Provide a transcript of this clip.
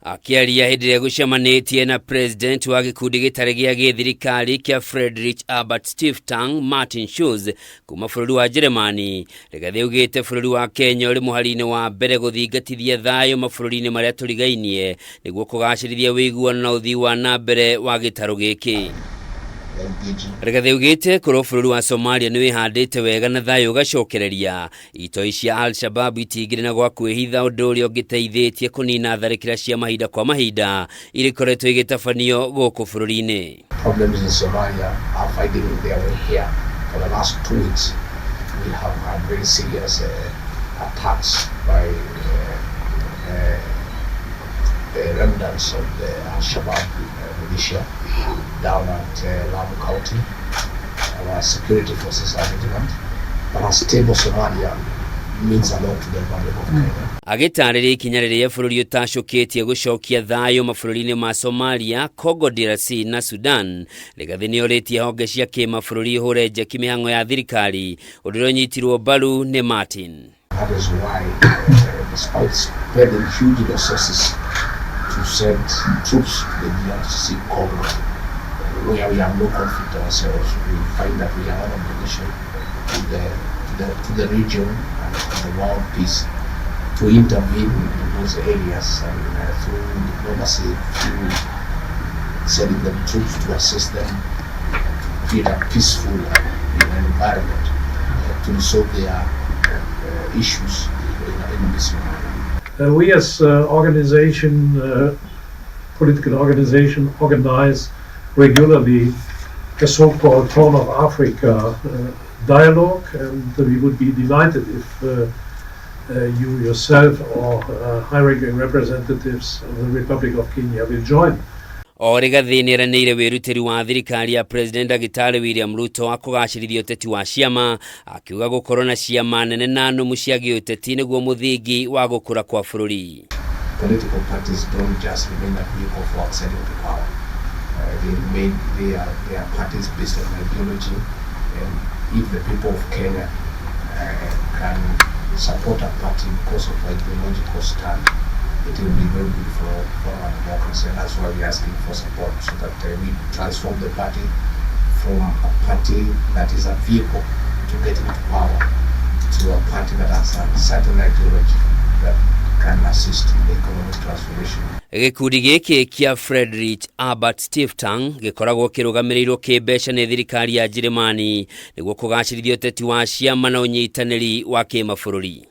Akiaria hĩndĩ ĩrĩa gũcemanitie na president wa gĩkundi gĩtarĩ gĩa gĩthirikari kĩa Friedrich Albert Stiftung Martin Schulz kuma bũrũri wa Germany, Rigathi augĩte bũrũri wa Kenya ũrĩ mũhari-inĩ wa mbere gũthingatithia thayũ mabũrũri-inĩ marĩa tũrigainie nĩguo kũgacĩrithia ũiguano na ũthii wa na mbere wa gĩtarũ gĩkĩ. Rigathi augĩte kũrwo bũrũri wa Somalia nĩ wĩhandĩte wega na thayũ ũgacokereria, itoi cia Shabaab itingĩrĩ na gwa kwĩhitha, ũndũ ũrĩa ũngĩteithĩtie kũnina tharĩkĩra cia mahinda kwa mahinda iria ikoretwo igĩtabanio gũkũ bũrũri-inĩ. Problems in Somalia are fighting their way here. For the last 2 weeks, we have had very serious attacks by the remnants of the Shabaab militia down at LAMU County. Our security forces are vigilant, but a stable Somalia means a lot to the Republic of Kenya. Agĩtarĩria ikinya rĩrĩa bũrũri ũtacũkĩtie gũcokia thayũ mabũrũri-inĩ ma Somalia, Congo DRC na Sudan, Rigathi nĩorĩtie honge cia kĩmabũrũri hũre njeki mĩhang'o ya thirikari, ũndũ ũrĩa ũnyitirwo mbaru nĩ Martin. That is why, despite spending huge resources to send troops to the DRC Congo, where we have no conflict ourselves, we find that we are on a mission to the region and the world peace to intervene in those areas and through diplomacy, through sending them troops to assist them to create a peaceful environment to resolve their issues in this manner. We as political organization, organize regularly a so-called Horn of Africa dialogue, and we would be delighted if you yourself or high-ranking representatives of the Republic of Kenya will join. Rigathi NIERANIIRE WIRUTIRI wa thirikari ya President Dagitari William Ruto wa kũgacĩrithia ũteti wa ciama, akiuga gũkorwo na ciama nene na nũmu cia gĩũteti nĩguo mũthingi wa gũkũra kwa bũrũri. Political parties don't just remain a vehicle for ascending to power. They are parties based on ideology, and if the people of Kenya can support a party because of ideological stand, it will be very good for our democracy, and that's why we're asking for support so that we transform the party from a party that is a vehicle to get into power to a party that has a certain ideology that can assist in the economic transformation. Gĩkundi gĩkĩ kĩa Friedrich Albert Stiftung gĩkoragwo kĩrũgamĩrĩirwo kĩmbeca nĩ thirikari ya Germany nĩguo kũgacĩrithia ũteti wa ciama na ũnyitanĩri wa kĩmabũrũri.